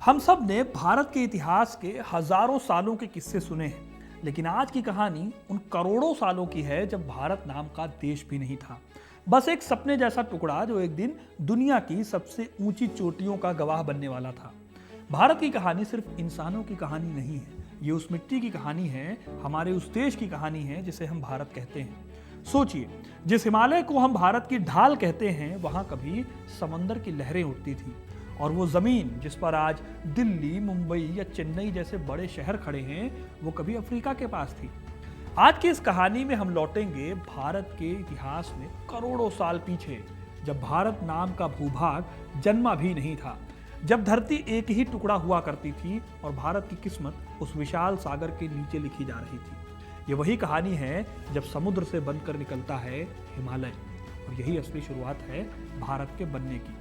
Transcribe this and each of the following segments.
हम सब ने भारत के इतिहास के हजारों सालों के किस्से सुने हैं, लेकिन आज की कहानी उन करोड़ों सालों की है जब भारत नाम का देश भी नहीं था। बस एक सपने जैसा टुकड़ा जो एक दिन दुनिया की सबसे ऊंची चोटियों का गवाह बनने वाला था। भारत की कहानी सिर्फ इंसानों की कहानी नहीं है, ये उस मिट्टी की कहानी है, हमारे उस देश की कहानी है जिसे हम भारत कहते हैं। सोचिए, जिस हिमालय को हम भारत की ढाल कहते हैं, वहां कभी समंदर की लहरें उठती थी, और वो जमीन जिस पर आज दिल्ली, मुंबई या चेन्नई जैसे बड़े शहर खड़े हैं, वो कभी अफ्रीका के पास थी। आज की इस कहानी में हम लौटेंगे भारत के इतिहास में करोड़ों साल पीछे, जब भारत नाम का भूभाग जन्मा भी नहीं था, जब धरती एक ही टुकड़ा हुआ करती थी और भारत की किस्मत उस विशाल सागर के नीचे लिखी जा रही थी। ये वही कहानी है जब समुद्र से बनकर निकलता है हिमालय, और यही असली शुरुआत है भारत के बनने की।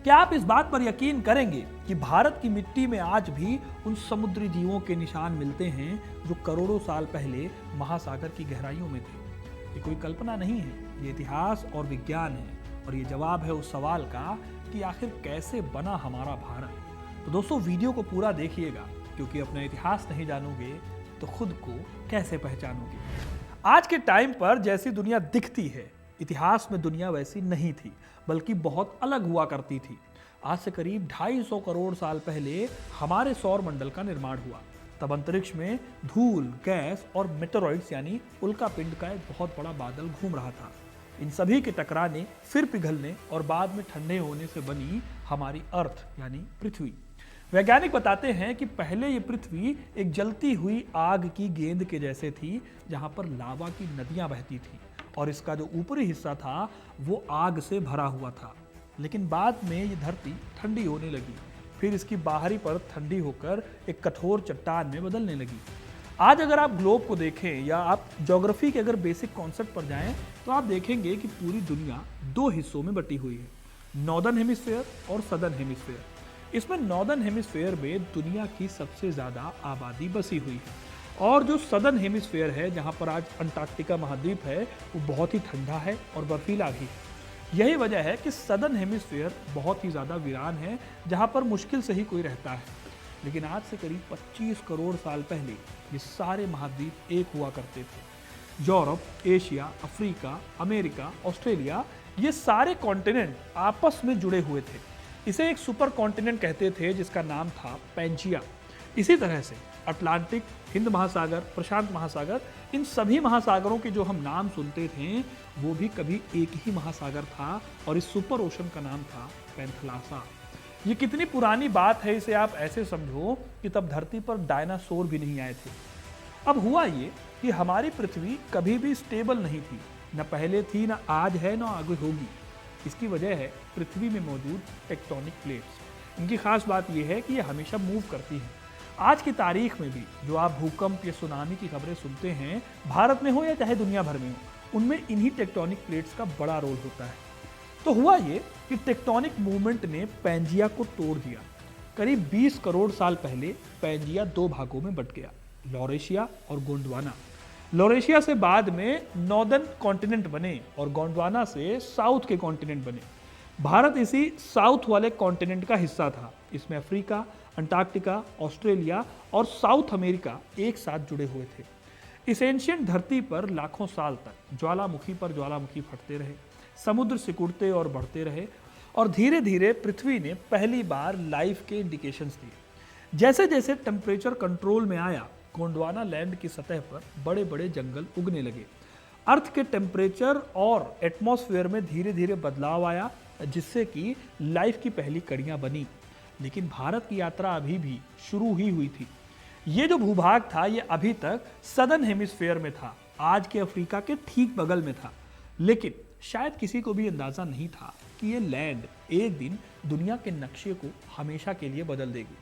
क्या आप इस बात पर यकीन करेंगे कि भारत की मिट्टी में आज भी उन समुद्री जीवों के निशान मिलते हैं जो करोड़ों साल पहले महासागर की गहराइयों में थे? ये कोई कल्पना नहीं है, ये इतिहास और विज्ञान है, और ये जवाब है उस सवाल का कि आखिर कैसे बना हमारा भारत। तो दोस्तों, वीडियो को पूरा देखिएगा, क्योंकि अपना इतिहास नहीं जानोगे तो खुद को कैसे पहचानोगे। आज के टाइम पर जैसी दुनिया दिखती है, इतिहास में दुनिया वैसी नहीं थी, बल्कि बहुत अलग हुआ करती थी। आज से करीब 250 करोड़ साल पहले हमारे सौर मंडल का निर्माण हुआ। तब अंतरिक्ष में धूल, गैस और मेटेरॉइड्स यानी उल्कापिंड का एक बहुत बड़ा बादल घूम रहा था। इन सभी के टकराने, फिर पिघलने और बाद में ठंडे होने से बनी हमारी अर्थ यानी पृथ्वी। वैज्ञानिक बताते हैं कि पहले ये पृथ्वी एक जलती हुई आग की गेंद के जैसे थी, जहां पर लावा की नदियां बहती थी, और इसका जो ऊपरी हिस्सा था वो आग से भरा हुआ था। लेकिन बाद में ये धरती ठंडी होने लगी, फिर इसकी बाहरी परत ठंडी होकर एक कठोर चट्टान में बदलने लगी। आज अगर आप ग्लोब को देखें या आप ज्योग्राफी के अगर बेसिक कॉन्सेप्ट पर जाएं, तो आप देखेंगे कि पूरी दुनिया दो हिस्सों में बटी हुई है, नॉर्दर्न हेमिस्फेयर और सदर्न हेमिस्फेयर। इसमें नॉर्दर्न हेमिस्फेयर में दुनिया की सबसे ज्यादा आबादी बसी हुई है, और जो सदर्न हेमिस्फेयर है, जहां पर आज अंटार्कटिका महाद्वीप है, वो बहुत ही ठंडा है और बर्फीला भी है। यही वजह है कि सदर्न हेमिस्फेयर बहुत ही ज़्यादा वीरान है, जहां पर मुश्किल से ही कोई रहता है। लेकिन आज से करीब 25 करोड़ साल पहले ये सारे महाद्वीप एक हुआ करते थे। Europe, Asia, Africa, America, Australia, ये सारे कॉन्टिनेंट आपस में जुड़े हुए थे। इसे एक सुपर कॉन्टिनेंट कहते थे जिसका नाम था पैंजिया। इसी तरह से अटलांटिक, हिंद महासागर, प्रशांत महासागर, इन सभी महासागरों के जो हम नाम सुनते थे, वो भी कभी एक ही महासागर था, और इस सुपर ओशन का नाम था पैंथलासा। ये कितनी पुरानी बात है, इसे आप ऐसे समझो कि तब धरती पर डायनासोर भी नहीं आए थे। अब हुआ ये कि हमारी पृथ्वी कभी भी स्टेबल नहीं थी, न पहले थी, न आज है, न आगे होगी। इसकी वजह है पृथ्वी में मौजूद टेक्टोनिक प्लेट्स। इनकी खास बात यह है कि ये हमेशा मूव करती हैं। आज की तारीख में भी जो आप भूकंप या सुनामी की खबरें सुनते हैं, भारत में हो या चाहे दुनिया भर में हो, उनमें इन्हीं टेक्टोनिक प्लेट्स का बड़ा रोल होता है। तो हुआ ये कि टेक्टोनिक मूवमेंट ने पैंजिया को तोड़ दिया। करीब 20 करोड़ साल पहले पैंजिया दो भागों में बंट गया, लॉरेशिया और गोंडवाना। लॉरेशिया से बाद में नॉर्दर्न कॉन्टिनेंट बने और गोंडवाना से साउथ के कॉन्टिनेंट बने। भारत इसी साउथ वाले कॉन्टिनेंट का हिस्सा था। इसमें अफ्रीका, अंटार्कटिका, ऑस्ट्रेलिया और साउथ अमेरिका एक साथ जुड़े हुए थे। इस एंशिएंट धरती पर लाखों साल तक ज्वालामुखी पर ज्वालामुखी फटते रहे, समुद्र सिकुड़ते और बढ़ते रहे, और धीरे धीरे पृथ्वी ने पहली बार लाइफ के इंडिकेशंस दिए। जैसे जैसे टेम्परेचर कंट्रोल में आया, गोंडवाना लैंड की सतह पर बड़े बड़े जंगल उगने लगे। अर्थ के टेम्परेचर और एटमॉस्फेयर में धीरे धीरे बदलाव आया, जिससे कि लाइफ की पहली कड़ियां बनी। लेकिन भारत की यात्रा अभी भी शुरू ही हुई थी। ये जो भूभाग था, ये अभी तक सदर्न हेमिस्फेयर में था, आज के अफ्रीका के ठीक बगल में था। लेकिन शायद किसी को भी अंदाजा नहीं था कि ये लैंड एक दिन दुनिया के नक्शे को हमेशा के लिए बदल देगी।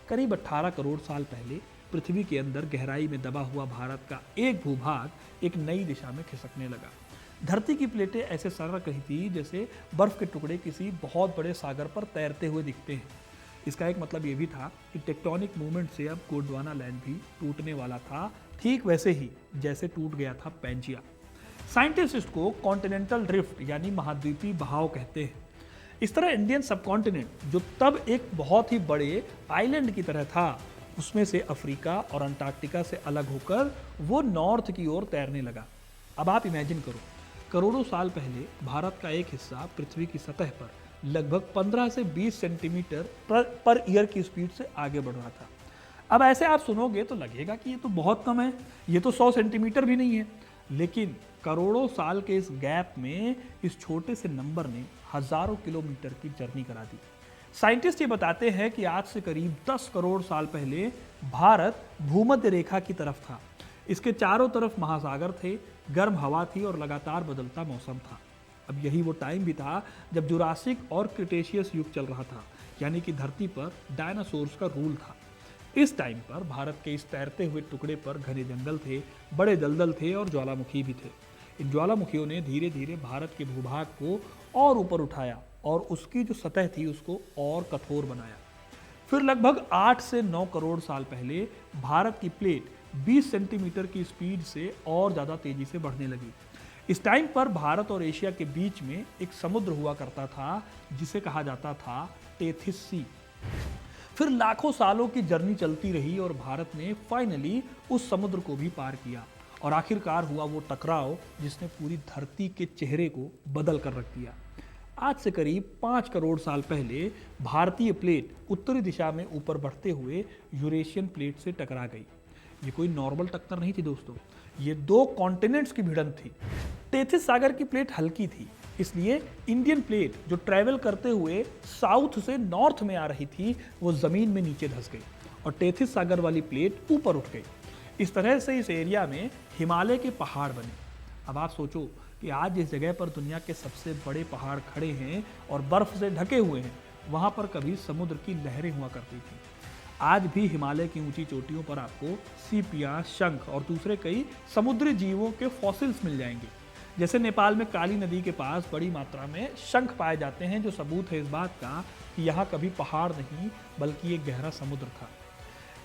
करीब 18 करोड़ साल पहले पृथ्वी के अंदर गहराई में दबा हुआ भारत का एक भूभाग एक नई दिशा में खिसकने लगा। धरती की प्लेटें ऐसे सरक रही थी जैसे बर्फ के टुकड़े किसी बहुत बड़े सागर पर तैरते हुए दिखते हैं। इसका एक मतलब ये भी था कि टेक्टोनिक मूवमेंट से अब गोंडवाना लैंड भी टूटने वाला था, ठीक वैसे ही जैसे टूट गया था पैंजिया। साइंटिस्ट इसको कॉन्टिनेंटल ड्रिफ्ट यानी महाद्वीपीय बहाव कहते हैं। इस तरह इंडियन सबकॉन्टिनेंट जो तब एक बहुत ही बड़े आइलैंड की तरह था, उसमें से अफ्रीका और अंटार्कटिका से अलग होकर वो नॉर्थ की ओर तैरने लगा। अब आप इमेजिन करो, करोड़ों साल पहले भारत का एक हिस्सा पृथ्वी की सतह पर लगभग 15 से 20 सेंटीमीटर पर ईयर की स्पीड से आगे बढ़ रहा था। अब ऐसे आप सुनोगे तो लगेगा कि ये तो बहुत कम है, ये तो 100 सेंटीमीटर भी नहीं है। लेकिन करोड़ों साल के इस गैप में इस छोटे से नंबर ने हजारों किलोमीटर की जर्नी करा दी। साइंटिस्ट ये बताते हैं कि आज से करीब 10 करोड़ साल पहले भारत भूमध्य रेखा की तरफ था। इसके चारों तरफ महासागर थे, गर्म हवा थी और लगातार बदलता मौसम था। अब यही वो टाइम भी था जब जुरासिक और क्रिटेशियस युग चल रहा था, यानी कि धरती पर डायनासोर्स का रूल था। इस टाइम पर भारत के इस तैरते हुए टुकड़े पर घने जंगल थे, बड़े दलदल थे और ज्वालामुखी भी थे। इन ज्वालामुखियों ने धीरे धीरे भारत के भूभाग को और ऊपर उठाया और उसकी जो सतह थी उसको और कठोर बनाया। फिर लगभग 8 से 9 करोड़ साल पहले भारत की प्लेट 20 सेंटीमीटर की स्पीड से और ज़्यादा तेजी से बढ़ने लगी। इस टाइम पर भारत और एशिया के बीच में एक समुद्र हुआ करता था जिसे कहा जाता था टेथिस सी। फिर लाखों सालों की जर्नी चलती रही और भारत ने फाइनली उस समुद्र को भी पार किया और आखिरकार हुआ वो टकराव जिसने पूरी धरती के चेहरे को बदल कर रख दिया। आज से करीब 5 करोड़ साल पहले भारतीय प्लेट उत्तरी दिशा में ऊपर बढ़ते हुए यूरेशियन प्लेट से टकरा गई। ये कोई नॉर्मल टक्कर नहीं थी दोस्तों, ये 2 कॉन्टिनेंट्स की भिड़ंत थी। टेथिस सागर की प्लेट हल्की थी, इसलिए इंडियन प्लेट जो ट्रैवल करते हुए साउथ से नॉर्थ में आ रही थी वो जमीन में नीचे धंस गई और टेथिस सागर वाली प्लेट ऊपर उठ गई। इस तरह से इस एरिया में हिमालय के पहाड़ बने। अब आप सोचो कि आज जिस जगह पर दुनिया के सबसे बड़े पहाड़ खड़े हैं और बर्फ से ढके हुए हैं, वहां पर कभी समुद्र की लहरें हुआ करती थी। आज भी हिमालय की ऊंची चोटियों पर आपको सीपियां, शंख और दूसरे कई समुद्री जीवों के फॉसिल्स मिल जाएंगे। जैसे नेपाल में काली नदी के पास बड़ी मात्रा में शंख पाए जाते हैं, जो सबूत है इस बात का कि यहाँ कभी पहाड़ नहीं बल्कि एक गहरा समुद्र था।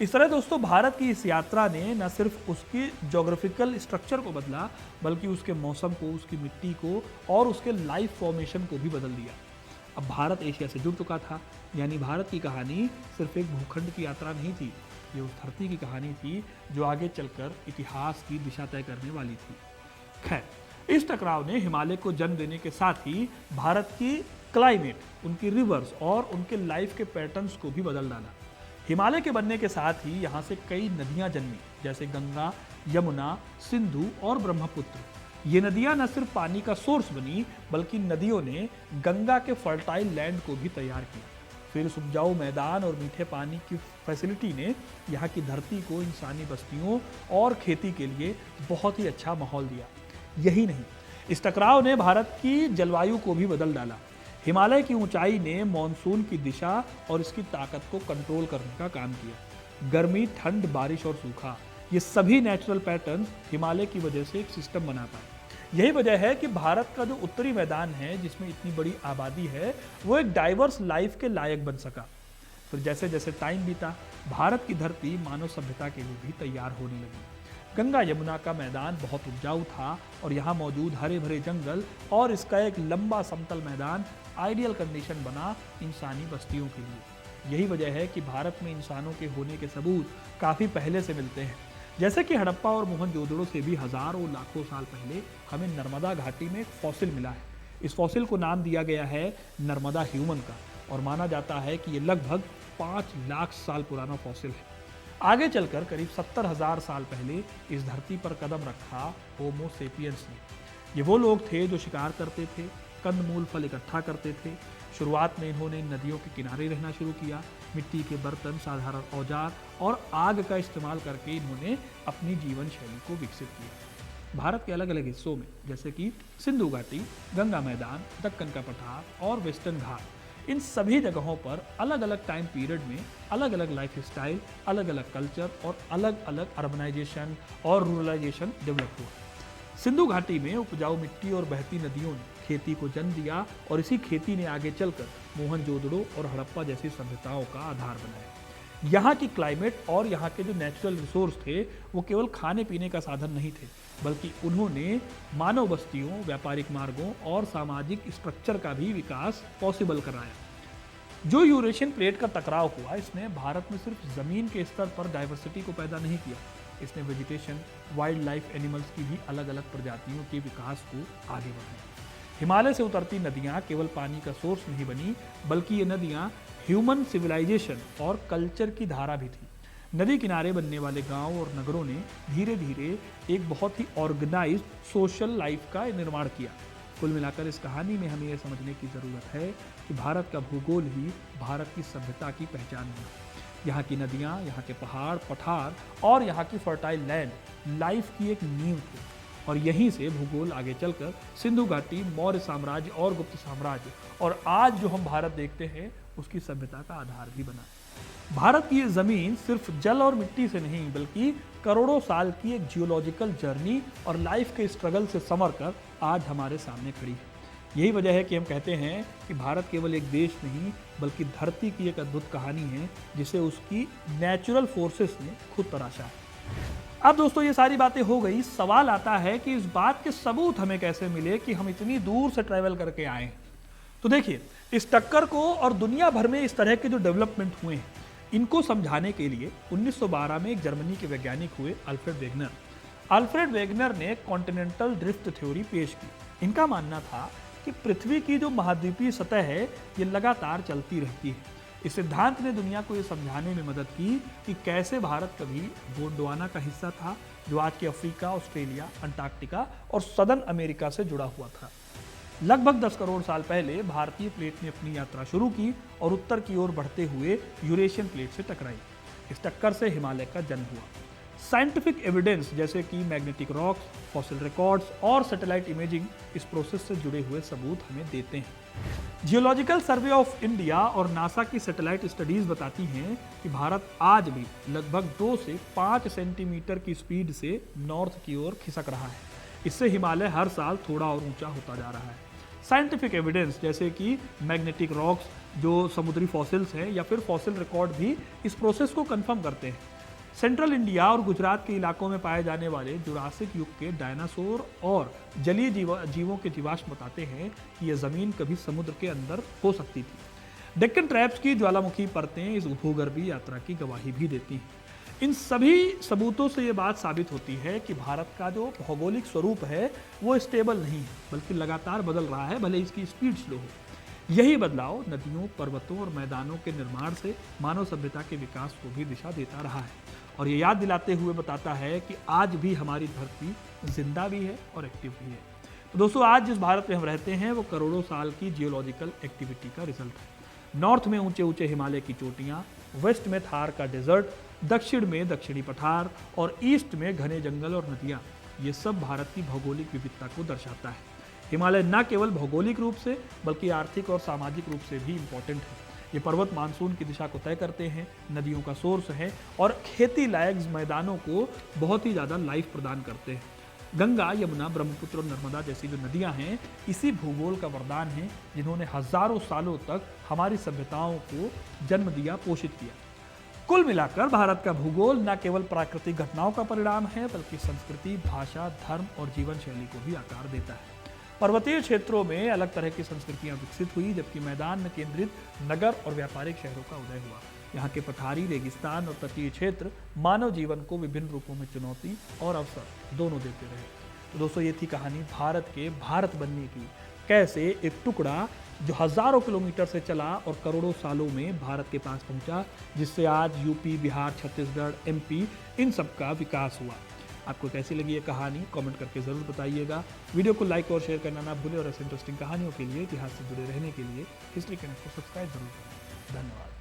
इस तरह दोस्तों भारत की इस यात्रा ने न सिर्फ उसकी ज्योग्राफिकल स्ट्रक्चर को बदला बल्कि उसके मौसम को, उसकी मिट्टी को और उसके लाइफ फॉर्मेशन को भी बदल दिया। अब भारत एशिया से जुड़ चुका था, यानी भारत की कहानी सिर्फ एक भूखंड की यात्रा नहीं थी, ये उस धरती की कहानी थी जो आगे चलकर इतिहास की दिशा तय करने वाली थी। खैर, इस टकराव ने हिमालय को जन्म देने के साथ ही भारत की क्लाइमेट, उनकी रिवर्स और उनके लाइफ के पैटर्न्स को भी बदल डाला। हिमालय के बनने के साथ ही यहाँ से कई नदियाँ जन्मी, जैसे गंगा, यमुना, सिंधु और ब्रह्मपुत्र। ये नदियाँ न सिर्फ पानी का सोर्स बनी बल्कि नदियों ने गंगा के फर्टाइल लैंड को भी तैयार किया। फिर इस उपजाऊ मैदान और मीठे पानी की फैसिलिटी ने यहाँ की धरती को इंसानी बस्तियों और खेती के लिए बहुत ही अच्छा माहौल दिया। यही नहीं, इस टकराव ने भारत की जलवायु को भी बदल डाला। हिमालय की ऊंचाई ने मॉनसून की दिशा और इसकी ताकत को कंट्रोल करने का काम किया। गर्मी, ठंड, बारिश और सूखा, ये सभी नेचुरल पैटर्न्स हिमालय की वजह से एक सिस्टम बना पाए। यही वजह है कि भारत का जो उत्तरी मैदान है जिसमें इतनी बड़ी आबादी है, वो एक डाइवर्स लाइफ के लायक बन सका। फिर जैसे जैसे टाइम बीता, भारत की धरती मानव सभ्यता के लिए भी तैयार होने लगी। गंगा यमुना का मैदान बहुत उपजाऊ था और यहाँ मौजूद हरे भरे जंगल और इसका एक लंबा समतल मैदान आइडियल कंडीशन बना इंसानी बस्तियों के लिए। यही वजह है कि भारत में इंसानों के होने के सबूत काफ़ी पहले से मिलते हैं। जैसे कि हड़प्पा और मोहनजोदड़ो से भी हजारों लाखों साल पहले हमें नर्मदा घाटी में एक फॉसिल मिला है। इस फॉसिल को नाम दिया गया है नर्मदा ह्यूमन का और माना जाता है कि ये लगभग 5 लाख साल पुराना फॉसिल है। आगे चलकर करीब 70,000 साल पहले इस धरती पर कदम रखा होमो सेपियंस ने। ये वो लोग थे जो शिकार करते थे, कंदमूल फल इकट्ठा करते थे। शुरुआत में इन्होंने नदियों के किनारे रहना शुरू किया। मिट्टी के बर्तन, साधारण औजार और आग का इस्तेमाल करके इन्होंने अपनी जीवन शैली को विकसित किया। भारत के अलग अलग हिस्सों में जैसे कि सिंधु घाटी, गंगा मैदान, दक्कन का पठार और वेस्टर्न घाट, इन सभी जगहों पर अलग अलग टाइम पीरियड में अलग अलग लाइफ स्टाइल, अलग अलग कल्चर और अलग अलग अर्बनाइजेशन और रूरलाइजेशन डेवलप हुआ। सिंधु घाटी में उपजाऊ मिट्टी और बहती नदियों ने खेती को जन्म दिया और इसी खेती ने आगे चलकर मोहनजोदड़ो और हड़प्पा जैसी सभ्यताओं का आधार बनाया। यहाँ की क्लाइमेट और यहाँ के जो नेचुरल रिसोर्स थे वो केवल खाने पीने का साधन नहीं थे, बल्कि उन्होंने मानव बस्तियों, व्यापारिक मार्गों और सामाजिक स्ट्रक्चर का भी विकास पॉसिबल कराया। जो यूरेशियन प्लेट का टकराव हुआ, इसने भारत में सिर्फ ज़मीन के स्तर पर डाइवर्सिटी को पैदा नहीं किया, इसने वेजिटेशन, वाइल्ड लाइफ एनिमल्स की भी अलग अलग प्रजातियों के विकास को आगे बढ़ाया। हिमालय से उतरती नदियाँ केवल पानी का सोर्स नहीं बनी, बल्कि ये नदियाँ ह्यूमन सिविलाइजेशन और कल्चर की धारा भी थी। नदी किनारे बनने वाले गांव और नगरों ने धीरे धीरे एक बहुत ही ऑर्गेनाइज्ड सोशल लाइफ का निर्माण किया। कुल मिलाकर इस कहानी में हमें यह समझने की ज़रूरत है कि भारत का भूगोल ही भारत की सभ्यता की पहचान है। यहाँ की नदियाँ, यहाँ के पहाड़, पठार और यहाँ की फर्टाइल लैंड लाइफ की एक नींव थी, और यहीं से भूगोल आगे चलकर सिंधु घाटी, मौर्य साम्राज्य और गुप्त साम्राज्य और आज जो हम भारत देखते हैं उसकी सभ्यता का आधार भी बना। भारत की ये जमीन सिर्फ जल और मिट्टी से नहीं, बल्कि करोड़ों साल की एक जियोलॉजिकल जर्नी और लाइफ के स्ट्रगल से संवर कर आज हमारे सामने खड़ी है। यही वजह है कि हम कहते हैं कि भारत केवल एक देश नहीं, बल्कि धरती की एक अद्भुत कहानी है जिसे उसकी नेचुरल फोर्सेस ने खुद तराशा है। अब दोस्तों ये सारी बातें हो गई, सवाल आता है कि इस बात के सबूत हमें कैसे मिले कि हम इतनी दूर से ट्रैवल करके आए हैं। तो देखिए, इस टक्कर को और दुनिया भर में इस तरह के जो डेवलपमेंट हुए हैं, इनको समझाने के लिए 1912 में एक जर्मनी के वैज्ञानिक हुए अल्फ्रेड वेगनर। अल्फ्रेड वेगनर ने कॉन्टिनेंटल ड्रिफ्ट थ्योरी पेश की। इनका मानना था कि पृथ्वी की जो महाद्वीपीय सतह है ये लगातार चलती रहती है। इस सिद्धांत ने दुनिया को ये समझाने में मदद की कि कैसे भारत कभी गोंडवाना का हिस्सा था, जो आज के अफ्रीका, ऑस्ट्रेलिया, अंटार्कटिका और सदर्न अमेरिका से जुड़ा हुआ था। लगभग 10 करोड़ साल पहले भारतीय प्लेट ने अपनी यात्रा शुरू की और उत्तर की ओर बढ़ते हुए यूरेशियन प्लेट से टकराई। इस टक्कर से हिमालय का जन्म हुआ। साइंटिफिक एविडेंस जैसे कि मैग्नेटिक रॉक्स, फॉसिल रिकॉर्ड्स और सैटेलाइट इमेजिंग इस प्रोसेस से जुड़े हुए सबूत हमें देते हैं। जियोलॉजिकल सर्वे ऑफ इंडिया और नासा की सैटेलाइट स्टडीज बताती हैं कि भारत आज भी लगभग 2 से 5 सेंटीमीटर की स्पीड से नॉर्थ की ओर खिसक रहा है। इससे हिमालय हर साल थोड़ा और ऊंचा होता जा रहा है। साइंटिफिक एविडेंस जैसे कि मैग्नेटिक रॉक्स, जो समुद्री फॉसिल्स हैं, या फिर फॉसिल रिकॉर्ड भी इस प्रोसेस को कंफर्म करते हैं। सेंट्रल इंडिया और गुजरात के इलाकों में पाए जाने वाले जुरासिक युग के डायनासोर और जलीय जीवों के जीवाश्म बताते हैं कि यह जमीन कभी समुद्र के अंदर हो सकती थी। डेक्कन ट्रैप्स की ज्वालामुखी परतें इस भूगर्भीय यात्रा की गवाही भी देती हैं। इन सभी सबूतों से ये बात साबित होती है कि भारत का जो भौगोलिक स्वरूप है वो स्टेबल नहीं है, बल्कि लगातार बदल रहा है, भले इसकी स्पीड स्लो हो। यही बदलाव नदियों, पर्वतों और मैदानों के निर्माण से मानव सभ्यता के विकास को भी दिशा देता रहा है, और ये याद दिलाते हुए बताता है कि आज भी हमारी धरती जिंदा भी है और एक्टिव भी है। तो दोस्तों, आज जिस भारत में हम रहते हैं वो करोड़ों साल की जियोलॉजिकल एक्टिविटी का रिजल्ट है। नॉर्थ में ऊंचे ऊंचे हिमालय की चोटियाँ, वेस्ट में थार का डेजर्ट, दक्षिण में दक्षिणी पठार और ईस्ट में घने जंगल और नदियाँ, ये सब भारत की भौगोलिक विविधता को दर्शाता है। हिमालय न केवल भौगोलिक रूप से बल्कि आर्थिक और सामाजिक रूप से भी इम्पोर्टेंट है। ये पर्वत मानसून की दिशा को तय करते हैं, नदियों का सोर्स है और खेती लायक मैदानों को बहुत ही ज़्यादा लाइफ प्रदान करते हैं। गंगा, यमुना, ब्रह्मपुत्र और नर्मदा जैसी जो नदियां हैं, इसी भूगोल का वरदान है, जिन्होंने हजारों सालों तक हमारी सभ्यताओं को जन्म दिया, पोषित किया। कुल मिलाकर भारत का भूगोल न केवल प्राकृतिक घटनाओं का परिणाम है, बल्कि संस्कृति, भाषा, धर्म और जीवन शैली को भी आकार देता है। पर्वतीय क्षेत्रों में अलग तरह की संस्कृतियां विकसित हुई, जबकि मैदान में केंद्रित नगर और व्यापारिक शहरों का उदय हुआ। यहाँ के पठारी, रेगिस्तान और तटीय क्षेत्र मानव जीवन को विभिन्न रूपों में चुनौती और अवसर दोनों देते रहे। तो दोस्तों, ये थी कहानी भारत के भारत बनने की। कैसे एक टुकड़ा जो हजारों किलोमीटर से चला और करोड़ों सालों में भारत के पास पहुंचा, जिससे आज यूपी, बिहार, छत्तीसगढ़, एमपी इन सब का विकास हुआ। आपको कैसी लगी ये कहानी कमेंट करके ज़रूर बताइएगा। वीडियो को लाइक और शेयर करना ना भूलें, और ऐसे इंटरेस्टिंग कहानियों के लिए, इतिहास से जुड़े रहने के लिए हिस्ट्री कनेक्ट को सब्सक्राइब जरूर करें। धन्यवाद।